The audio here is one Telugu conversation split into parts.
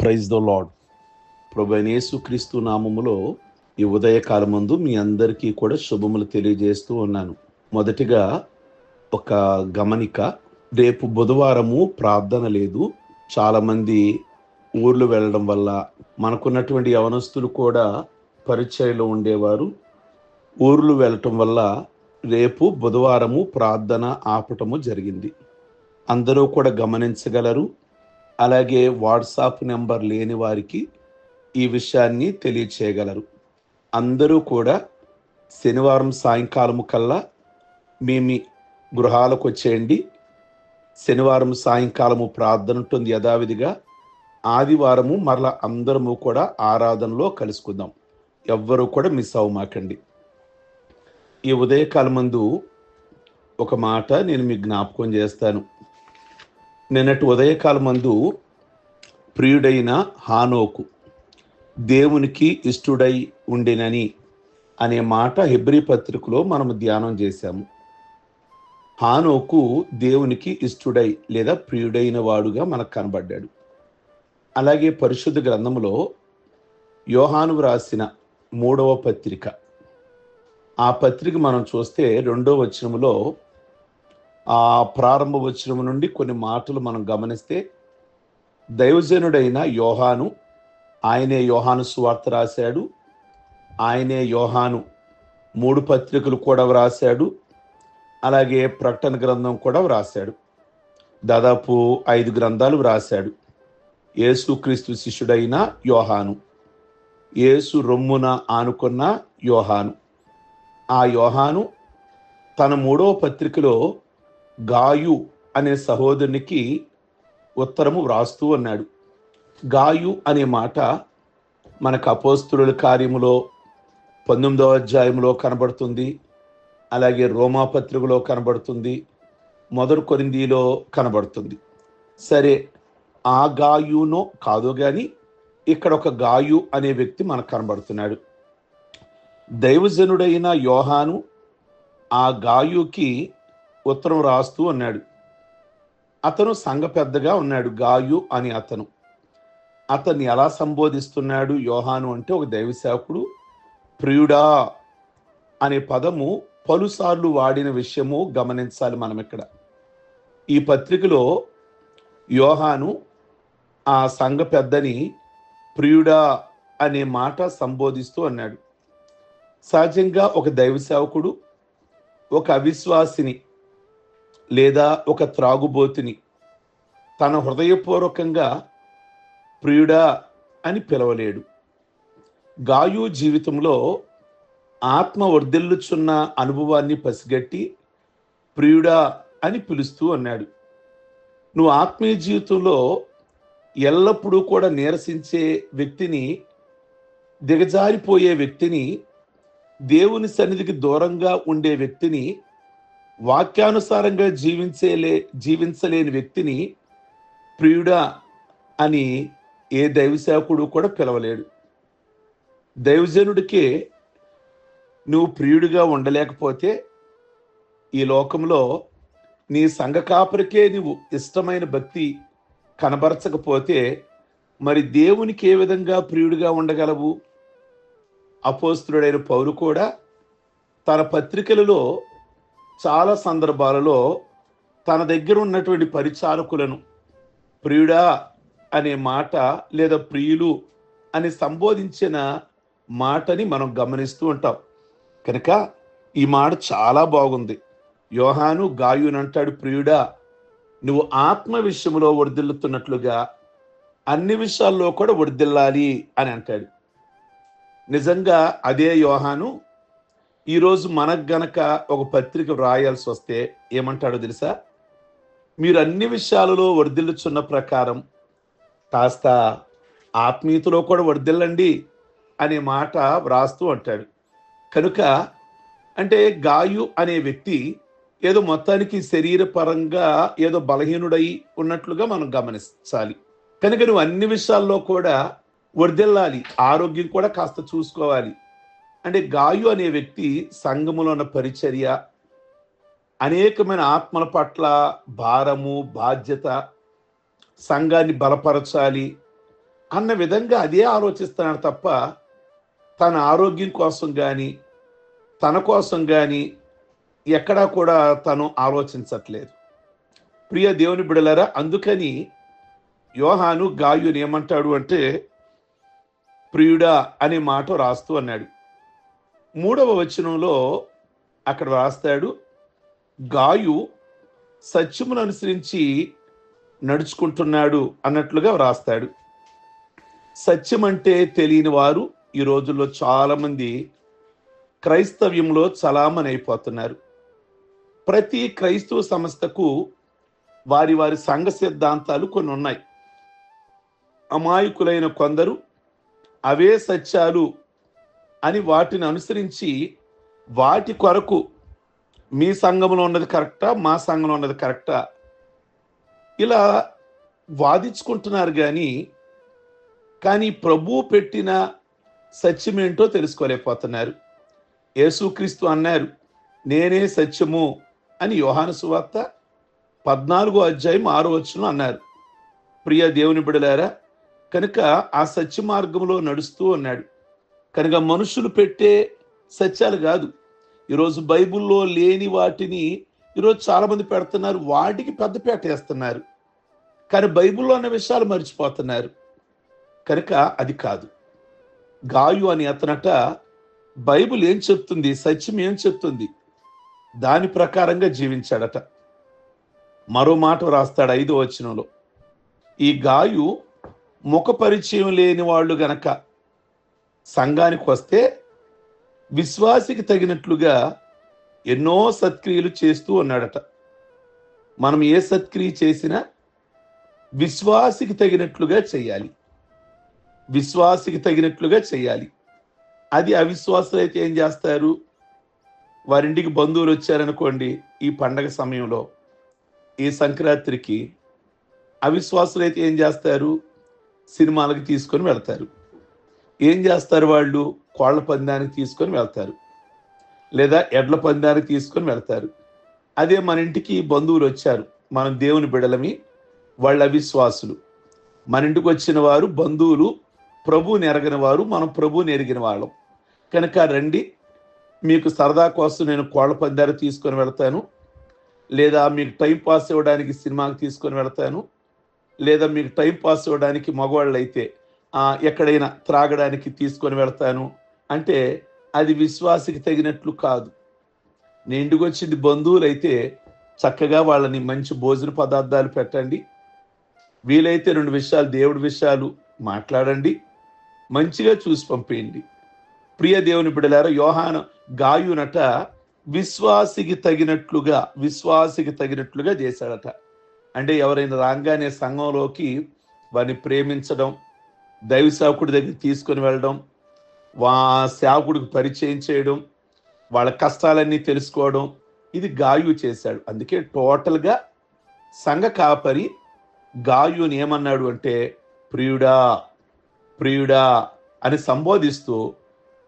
Praise the lord. ప్రభువైన యేసుక్రీస్తు నామములో ఈ ఉదయకాలమందు మీ అందరికీ కూడా శుభములు తెలియజేస్తూ ఉన్నాను. మొదటిగా ఒక గమనిక. రేపు బుధవారము ప్రార్థన లేదు. చాలామంది ఊర్లు వెళ్ళడం వల్ల, మనకున్నటువంటి యవనస్తులు కూడా పరిచయలో ఉండేవారు ఊర్లు వెళ్ళటం వల్ల రేపు బుధవారము ప్రార్థన ఆపటము జరిగింది. అందరూ కూడా గమనించగలరు. అలాగే వాట్సాప్ నెంబర్ లేని వారికి ఈ విషయాన్ని తెలియచేయగలరు. అందరూ కూడా శనివారం సాయంకాలము కల్లా మీ గృహాలకు వచ్చేయండి. శనివారం సాయంకాలము ప్రార్థన ఉంటుంది యథావిధిగా. ఆదివారము మరలా అందరము కూడా ఆరాధనలో కలుసుకుందాం. ఎవ్వరూ కూడా మిస్ అవ్వమాకండి. ఈ ఉదయకాలమందు ఒక మాట నేను మీకు జ్ఞాపకం చేస్తాను. నిన్నటి ఉదయకాలమందు ప్రియుడైన హానోకు దేవునికి ఇష్టుడై ఉండెనని అనే మాట హెబ్రీ పత్రికలో మనం ధ్యానం చేశాము. హానోకు దేవునికి ఇష్టుడై లేదా ప్రియుడైన వాడుగా మనకు కనబడ్డాడు. అలాగే పరిశుద్ధ గ్రంథంలో యోహాను రాసిన 3వ పత్రిక, ఆ పత్రిక మనం చూస్తే 2వ వచనములో ఆ ప్రారంభ వచనం నుండి కొన్ని మాటలు మనం గమనిస్తే, దైవజనుడైన యోహాను, ఆయనే యోహాను సువార్త రాశాడు, ఆయనే యోహాను 3 పత్రికలు కూడా వ్రాశాడు, అలాగే ప్రకటన గ్రంథం కూడా వ్రాశాడు. దాదాపు 5 గ్రంథాలు వ్రాశాడు. యేసుక్రీస్తు శిష్యుడైన యోహాను, యేసు రొమ్మున ఆనుకున్న యోహాను. ఆ యోహాను తన 3వ పత్రికలో గాయు అనే సహోదరునికి ఉత్తరము వ్రాస్తూ ఉన్నాడు. గాయు అనే మాట మనకు అపోస్తలుల కార్యములో 19వ అధ్యాయంలో కనబడుతుంది. అలాగే రోమా పత్రికలో కనబడుతుంది. మొదటి కొరింథీలో కనబడుతుంది. సరే, ఆ గాయునో కాదో కానీ ఇక్కడ ఒక గాయు అనే వ్యక్తి మనకు కనబడుతున్నాడు. దైవజనుడైన యోహాను ఆ గాయుకి ఉత్తరం రాస్తూ ఉన్నాడు. అతను సంఘ పెద్దగా ఉన్నాడు. గాయు అని అతన్ని ఎలా సంబోధిస్తున్నాడు యోహాను అంటే, ఒక దైవ సేవకుడు, ప్రియుడా అనే పదము పలుసార్లు వాడిన విషయము గమనించాలి మనం ఇక్కడ. ఈ పత్రికలో యోహాను ఆ సంఘ పెద్దని ప్రియుడా అనే మాట సంబోధిస్తూ అన్నాడు. సహజంగా ఒక దైవ సేవకుడు ఒక అవిశ్వాసిని లేదా ఒక త్రాగుబోతుని తన హృదయపూర్వకంగా ప్రియుడా అని పిలవలేడు. గాయు జీవితంలో ఆత్మ వర్ధిల్లుచున్న అనుభవాన్ని పసిగట్టి ప్రియుడా అని పిలుస్తూ అన్నాడు. నువ్వు ఆత్మీయ జీవితంలో ఎల్లప్పుడూ కూడా నీరసించే వ్యక్తిని, దిగజారిపోయే వ్యక్తిని, దేవుని సన్నిధికి దూరంగా ఉండే వ్యక్తిని, వాక్యానుసారంగా జీవించలేని వ్యక్తిని ప్రియుడా అని ఏ దైవ సేవకుడు కూడా పిలవలేడు. దైవజనుడికే నువ్వు ప్రియుడిగా ఉండలేకపోతే, ఈ లోకంలో నీ సంఘ కాపరికే నువ్వు ఇష్టమైన భక్తి కనబరచకపోతే, మరి దేవునికి ఏ విధంగా ప్రియుడిగా ఉండగలవు? అపోస్తలుడైన పౌలు కూడా తన పత్రికలలో చాలా సందర్భాలలో తన దగ్గర ఉన్నటువంటి పరిచారకులను ప్రియుడా అనే మాట లేదా ప్రియులు అని సంబోధించిన మాటని మనం గమనిస్తూ ఉంటాం. కనుక ఈ మాట చాలా బాగుంది. యోహాను గాయునంటాడు, ప్రియుడా నువ్వు ఆత్మ విషయంలో వర్ధిల్లుతున్నట్లుగా అన్ని విషయాల్లో కూడా వర్ధిల్లాలి అని అంటాడు. నిజంగా అదే యోహాను ఈరోజు మనకు గనక ఒక పత్రిక వ్రాయాల్సి వస్తే ఏమంటాడో తెలుసా? మీరు అన్ని విషయాలలో వర్ధిల్లుచున్న ప్రకారం కాస్త ఆత్మీయతలో కూడా వర్ధిల్లండి అనే మాట వ్రాస్తూ అంటాడు. కనుక అంటే గాయు అనే వ్యక్తి ఏదో మొత్తానికి శరీరపరంగా ఏదో బలహీనుడై ఉన్నట్లుగా మనం గమనించాలి. కనుక నువ్వు అన్ని విషయాల్లో కూడా వర్ధిల్లాలి, ఆరోగ్యం కూడా కాస్త చూసుకోవాలి. అంటే గాయు అనే వ్యక్తి సంఘములో ఉన్న పరిచర్య, అనేకమైన ఆత్మల పట్ల భారము, బాధ్యత, సంఘాన్ని బలపరచాలి, అన్న విధంగా అదే ఆలోచిస్తున్నాడు తప్ప తన ఆరోగ్యం కోసం కానీ తన కోసం కానీ ఎక్కడా కూడా తను ఆలోచించట్లేదు. ప్రియ దేవుని బిడలారా, అందుకని యోహాను గాయుని ఏమంటాడు అంటే ప్రియుడా అనే మాట రాస్తూ అన్నాడు. 3వ వచనంలో అక్కడ రాస్తాడు, గాయు సత్యమును అనుసరించి నడుచుకుంటున్నాడు అన్నట్లుగా రాస్తాడు. సత్యం అంటే తెలియని వారు ఈ రోజుల్లో చాలా మంది క్రైస్తవ్యంలో చలామణి అయిపోతున్నారు. ప్రతి క్రైస్తవ సంస్థకు వారి వారి సంఘ సిద్ధాంతాలు కొన్ని ఉన్నాయి. అమాయకులైన కొందరు అవే సత్యాలు అని వాటిని అనుసరించి వాటి కొరకు మీ సంఘంలో ఉన్నది కరెక్టా, మా సంఘంలో ఉన్నది కరెక్టా, ఇలా వాదించుకుంటున్నారు. కానీ ప్రభువు పెట్టిన సత్యమేంటో తెలుసుకోలేకపోతున్నారు. యేసుక్రీస్తు అన్నారు, నేనే సత్యము అని యోహాను సువార్త 14:6 అన్నారు. ప్రియ దేవుని బిడలారా, కనుక ఆ సత్య మార్గంలో నడుస్తూ ఉన్నాడు. కనుక మనుషులు పెట్టే సత్యాలు కాదు. ఈరోజు బైబిల్లో లేని వాటిని ఈరోజు చాలా మంది పెడుతున్నారు, వాటికి పెద్దపేట వేస్తున్నారు. కానీ బైబిల్లో ఉన్న విషయాలు మర్చిపోతున్నారు. కనుక అది కాదు. గాయు అని అతనట బైబిల్ ఏం చెప్తుంది, సత్యం ఏం చెప్తుంది, దాని ప్రకారంగా జీవించాడట. మరో మాట రాస్తాడు 5వ వచనంలో, ఈ గాయు ముఖ పరిచయం లేని వాళ్ళు గనక సంఘానికి వస్తే విశ్వాసికి తగినట్లుగా ఎన్నో సత్క్రియలు చేస్తూ ఉన్నాడట. మనం ఏ సత్క్రియ చేసినా విశ్వాసికి తగినట్లుగా చేయాలి, విశ్వాసికి తగినట్లుగా చేయాలి. అది అవిశ్వాసులు అయితే ఏం చేస్తారు, వారింటికి బంధువులు వచ్చారనుకోండి, ఈ పండగ సమయంలో ఈ సంక్రాంతికి అవిశ్వాసులు అయితే ఏం చేస్తారు, సినిమాలకు తీసుకొని వెళ్తారు. ఏం చేస్తారు, వాళ్ళు కోళ్ల పందానికి తీసుకొని వెళ్తారు, లేదా ఎడ్ల పందానికి తీసుకొని వెళ్తారు. అదే మన ఇంటికి బంధువులు వచ్చారు, మనం దేవుని బిడలమి, వాళ్ళ అవిశ్వాసులు. మన ఇంటికి వచ్చిన వారు బంధువులు, ప్రభువుని ఎరగని వారు, మనం ప్రభువుని ఎరిగిన వాళ్ళం. కనుక రండి, మీకు సరదా కోసం నేను కోళ్ల పందాలు తీసుకొని వెళ్తాను, లేదా మీకు టైం పాస్ ఇవ్వడానికి సినిమాకి తీసుకొని వెళ్తాను, లేదా మీకు టైం పాస్ ఇవ్వడానికి మగవాళ్ళు అయితే ఎక్కడైనా త్రాగడానికి తీసుకొని వెళ్తాను అంటే అది విశ్వాసికి తగినట్లు కాదు. నీ ఇంటికి వచ్చింది బంధువులు అయితే చక్కగా వాళ్ళని మంచి భోజన పదార్థాలు పెట్టండి, వీలైతే 2 విషయాలు దేవుడి విషయాలు మాట్లాడండి, మంచిగా చూసి పంపేయండి. ప్రియ దేవుని బిడ్డలారా, యోహాను గాయునట విశ్వాసికి తగినట్లుగా చేశాడట. అంటే ఎవరైనా రాగానే సంఘంలోకి వారిని ప్రేమించడం, దైవ సేవకుడి దగ్గర తీసుకొని వెళ్ళడం, సేవకుడికి పరిచయం చేయడం, వాళ్ళ కష్టాలన్నీ తెలుసుకోవడం, ఇది గాయు చేశాడు. అందుకే టోటల్గా సంఘ కాపరి గాయుని ఏమన్నాడు అంటే ప్రియుడా ప్రియుడా అని సంబోధిస్తూ,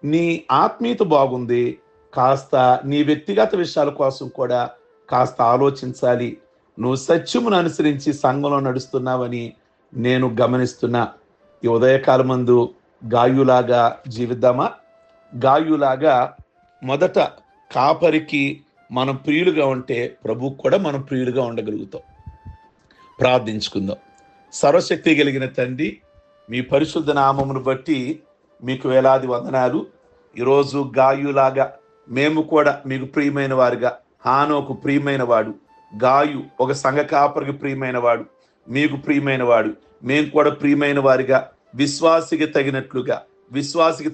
నీ ఆత్మీయత బాగుంది, కాస్త నీ వ్యక్తిగత విషయాల కోసం కూడా కాస్త ఆలోచించాలి, నువ్వు సత్యమును అనుసరించి సంఘంలో నడుస్తున్నావని నేను గమనిస్తున్నా. ఈ ఉదయకాలం మందు గాయులాగా జీవిద్దామా? గాయులాగా మొదట కాపరికి మనం ప్రియులుగా ఉంటే ప్రభు కూడా మనం ప్రియులుగా ఉండగలుగుతాం. ప్రార్థించుకుందాం. సర్వశక్తి కలిగిన తండ్రి, మీ పరిశుద్ధ నామమును బట్టి మీకు వేలాది వందనాలు. ఈరోజు గాయులాగా మేము కూడా మీకు ప్రియమైన వారుగా, హానోకు ప్రియమైన వాడు, గాయు ఒక సంఘ కాపరికి ప్రియమైన వాడు, మీకు ప్రియమైన వాడు, మేము కూడా ప్రియమైన వారిగా విశ్వాసికి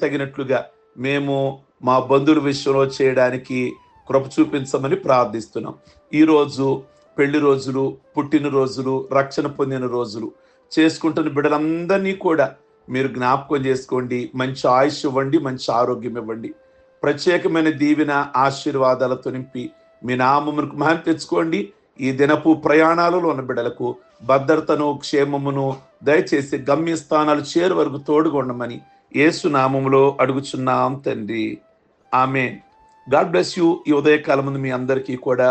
తగినట్లుగా మేము మా బంధువుల విషయంలో చేయడానికి కృప చూపించమని ప్రార్థిస్తున్నాం. ఈరోజు పెళ్లి రోజులు, పుట్టినరోజులు, రక్షణ పొందిన రోజులు చేసుకుంటున్న బిడ్డలందరినీ కూడా మీరు జ్ఞాపకం చేసుకోండి, మంచి ఆయుష్ ఇవ్వండి, మంచి ఆరోగ్యం ఇవ్వండి, ప్రత్యేకమైన దీవెన ఆశీర్వాదాలతో నింపి మీ నామమునకు మహిమ తెచ్చుకోండి. ఈ దినపు ప్రయాణాలలో ఉన్న బిడ్డలకు భద్రతను, క్షేమమును దయచేసి గమ్యస్థానాలు చేరు వరకు తోడుగా ఉండమని యేసు నామములో అడుగుచున్నాం తండ్రి, ఆమేన్. God bless you. ఈ ఉదయకాలం ముందు మీ అందరికీ కూడా